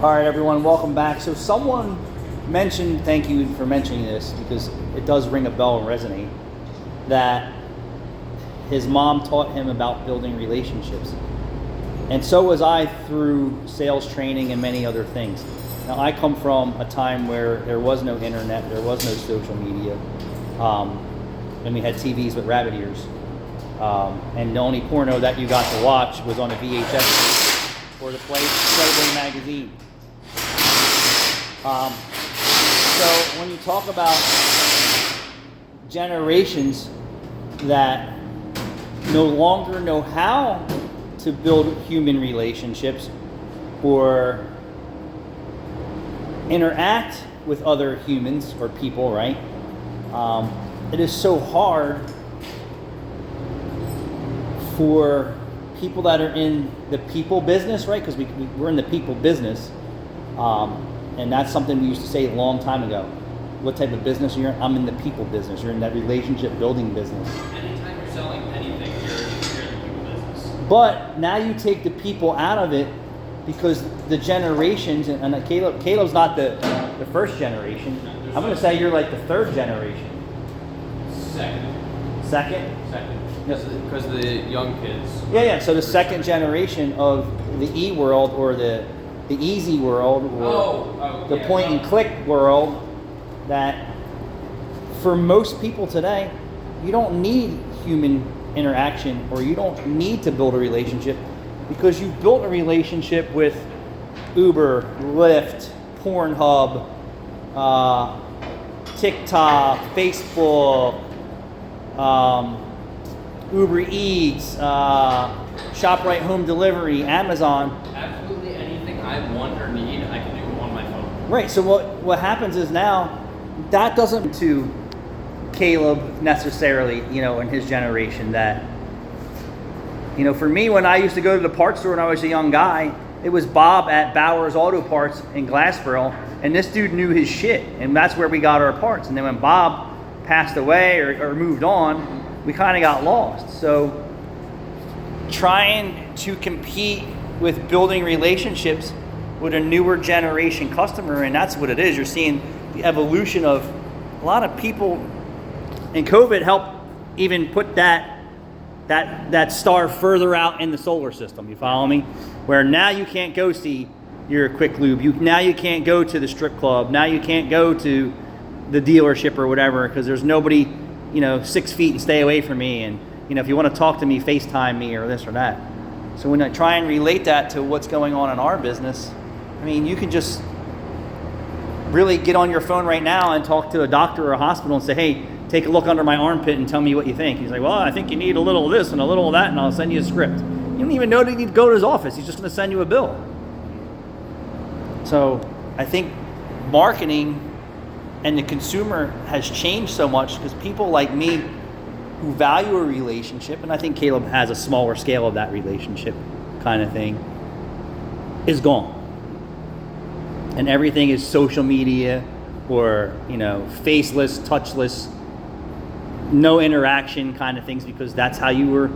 All right, everyone, welcome back. So someone mentioned, thank you for mentioning this because it does ring a bell and resonate, that his mom taught him about building relationships. And so was I through sales training and many other things. Now, I come from a time where there was no internet, there was no social media, and we had TVs with rabbit ears. And the only porno that you got to watch was on a VHS or to play Playboy magazine. So when you talk about generations that no longer know how to build human relationships or interact with other humans or people, right? It is so hard for people that are in the people business, right? Because we're in the people business. And that's something we used to say a long time ago. What type of business you're in? I'm in the people business. You're in that relationship building business. Anytime you're selling anything, you're in the people business. But now you take the people out of it because the generations, and Caleb's not the first generation. I'm going to say you're like the third generation. Second? Because the young kids. Yeah. So the second generation of the e-world or the easy world or the point and click world, that for most people today, you don't need human interaction or you don't need to build a relationship because you've built a relationship with Uber, Lyft, Pornhub, TikTok, Facebook, Uber Eats, ShopRite Home Delivery, Amazon. Absolutely anything I want or need, I can do on my phone. Right. So what happens is now that doesn't to Caleb necessarily, in his generation that, for me, when I used to go to the parts store when I was a young guy, it was Bob at Bowers Auto Parts in Glassboro, and this dude knew his shit, and that's where we got our parts. And then when Bob passed away or moved on, we kind of got lost. So trying to compete with building relationships with a newer generation customer, and that's what it is. You're seeing the evolution of a lot of people, and COVID helped even put that star further out in the solar system. You follow me? Where now you can't go see your Quick Lube. Now you can't go to the strip club. Now you can't go to the dealership or whatever because there's nobody 6 feet and stay away from me, and if you want to talk to me, FaceTime me or this or that. So when I try and relate that to what's going on in our business, you can just really get on your phone right now and talk to a doctor or a hospital and say, hey, take a look under my armpit and tell me what you think. He's like, well, I think you need a little of this and a little of that, and I'll send you a script. You don't even know that you need to go to his office. He's just going to send you a bill. So I think marketing and the consumer has changed so much because people like me who value a relationship, and I think Caleb has a smaller scale of that relationship kind of thing, is gone. And everything is social media or, faceless, touchless, no interaction kind of things because that's how you were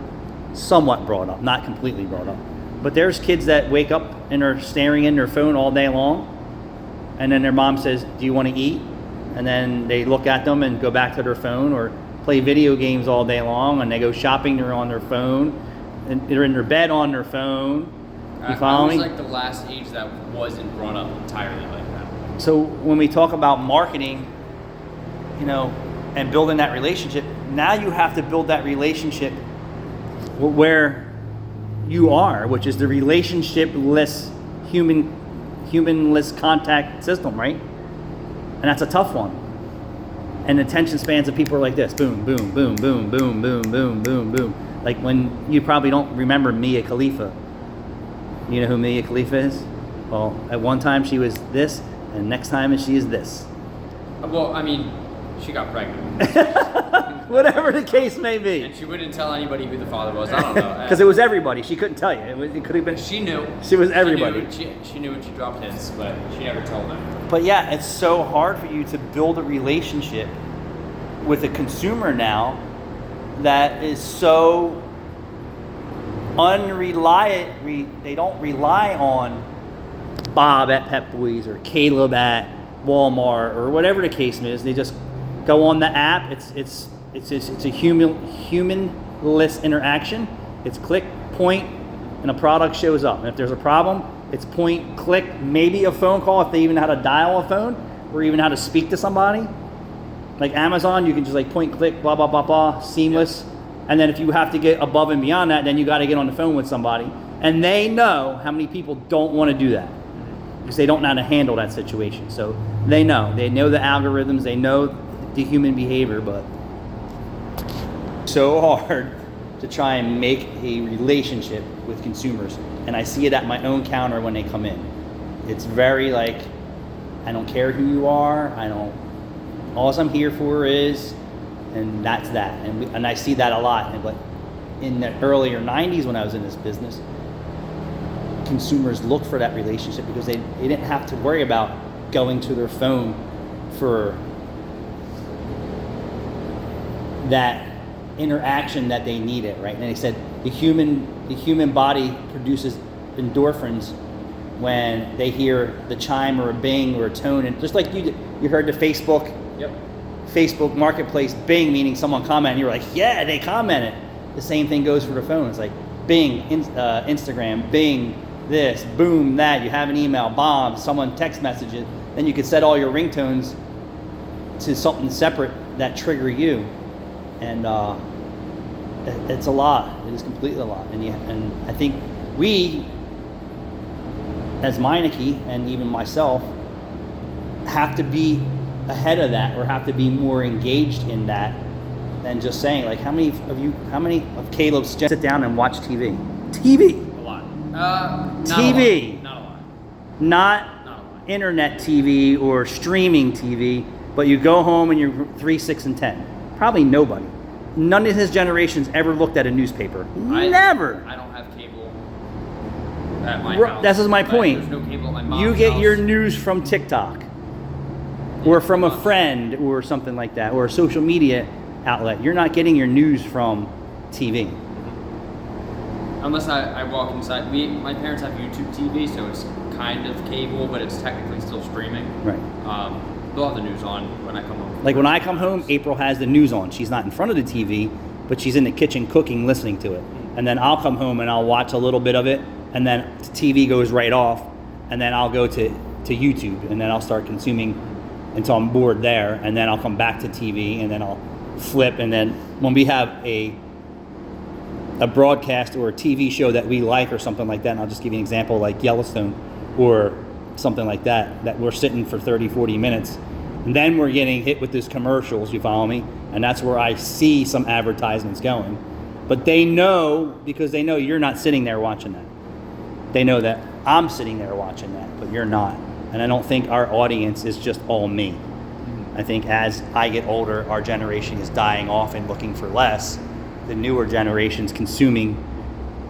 somewhat brought up, not completely brought up. But there's kids that wake up and are staring in their phone all day long, and then their mom says, do you want to eat? And then they look at them and go back to their phone or play video games all day long, and they go shopping, they're on their phone, and they're in their bed on their phone. You follow me? I was like the last age that wasn't brought up entirely like that. So when we talk about marketing, and building that relationship, now you have to build that relationship where you are, which is the relationship-less, human-less contact system, right? And that's a tough one. And the attention spans of people are like this. Boom, boom, boom, boom, boom, boom, boom, boom, boom. Like when you probably don't remember Mia Khalifa. You know who Mia Khalifa is? Well, at one time she was this, and next time she is this. Well, she got pregnant. Whatever the case may be. And she wouldn't tell anybody who the father was. I don't know. Because it was everybody. She couldn't tell you. It could have been. She knew. She was everybody. She knew when she dropped hints, but she never told them. But yeah, it's so hard for you to build a relationship with a consumer now that is so they don't rely on Bob at Pep Boys or Caleb at Walmart or whatever the case is. They just go on the app. It's a humanless interaction. It's click, point, and a product shows up. And if there's a problem, it's point, click, maybe a phone call if they even know how to dial a phone or even how to speak to somebody. Like Amazon, you can just like point, click, blah, blah, blah, blah, seamless. Yep. And then if you have to get above and beyond that, then you got to get on the phone with somebody. And they know how many people don't want to do that because they don't know how to handle that situation. So they know the algorithms, they know the human behavior, but so hard to try and make a relationship with consumers. And I see it at my own counter when they come in. It's very like, I don't care who you are. All I'm here for is, and that's that. And I see that a lot. But in the earlier 90s when I was in this business, consumers looked for that relationship because they didn't have to worry about going to their phone for that interaction that they needed, right? And they said the human body produces endorphins when they hear the chime or a bing or a tone, and just like you heard the Facebook Marketplace bing, meaning someone commented, and you were like, yeah, they commented. The same thing goes for the phone. It's like bing, Instagram, bing, this, boom, that. You have an email, bomb, someone text messages. Then you could set all your ringtones to something separate that trigger you. And it's a lot. It is completely a lot. And I think we, as Meineke and even myself, have to be ahead of that or have to be more engaged in that than just saying, like, how many of Caleb's just sit down and watch TV? A lot. TV. Not a lot. Not internet TV or streaming TV, but you go home and you're 3, 6, and 10. Probably nobody. None of his generations ever looked at a newspaper. Never. I don't have cable at my house. This is my point. There's no cable at my mom's You get house. your news from TikTok or from a friend or something like that, or a social media outlet. You're not getting your news from TV. Unless I walk inside. My parents have YouTube TV, so it's kind of cable, but it's technically still streaming. Right. They'll have the news on when I come home. Like when I come home, April has the news on. She's not in front of the TV, but she's in the kitchen cooking, listening to it. And then I'll come home and I'll watch a little bit of it, and then the TV goes right off, and then I'll go to YouTube, and then I'll start consuming until I'm bored there, and then I'll come back to TV, and then I'll flip, and then when we have a broadcast or a TV show that we like or something like that, and I'll just give you an example like Yellowstone or something like that we're sitting for 30, 40 minutes, and then we're getting hit with these commercials, you follow me? And that's where I see some advertisements going. But they know, because they know you're not sitting there watching that. They know that I'm sitting there watching that, but you're not. And I don't think our audience is just all me. I think as I get older, our generation is dying off and looking for less. The newer generation's consuming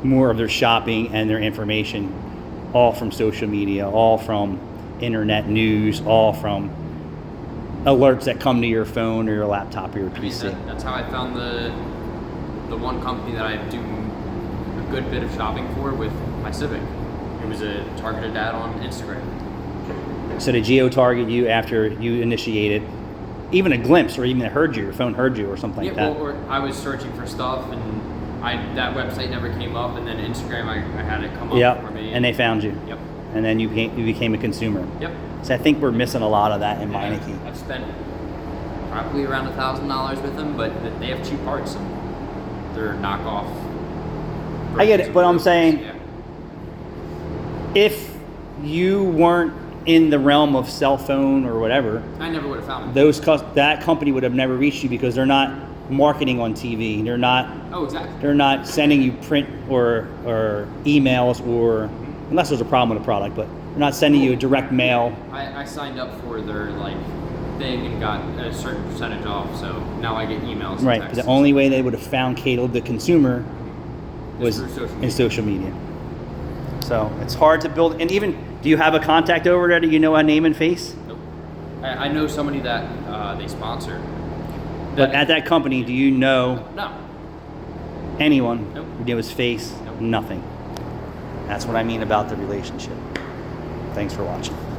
more of their shopping and their information, all from social media, all from internet news, all from alerts that come to your phone or your laptop or your PC. That's how I found the one company that I do a good bit of shopping for with my Civic. It was a targeted ad on Instagram. So to geo-target you after you initiated, even a glimpse or even your phone heard you or something like that. Yeah, or I was searching for stuff and that website never came up, and then Instagram I had it come up for me. And they found you. Yep. And then you became a consumer. Yep. So I think we're missing a lot of that in Meineke. I've spent probably around $1,000 with them, but they have cheap parts and they're knockoff. I get it, but I'm saying if you weren't in the realm of cell phone or whatever, I never would have found it. That company would have never reached you because they're not marketing on TV. They're not. Oh, exactly. They're not sending you print or emails or unless there's a problem with the product, but they're not sending you a direct mail. I signed up for their thing and got a certain percentage off, so now I get emails. Right. Because the only way they would have found Caleb the consumer was in social media. So it's hard to build. And even, do you have a contact over there that you know a name and face? Nope. I know somebody that they sponsor. But at that company, do you know anyone? Nope. Who knew his face? Nope. Nothing. That's what I mean about the relationship. Thanks for watching.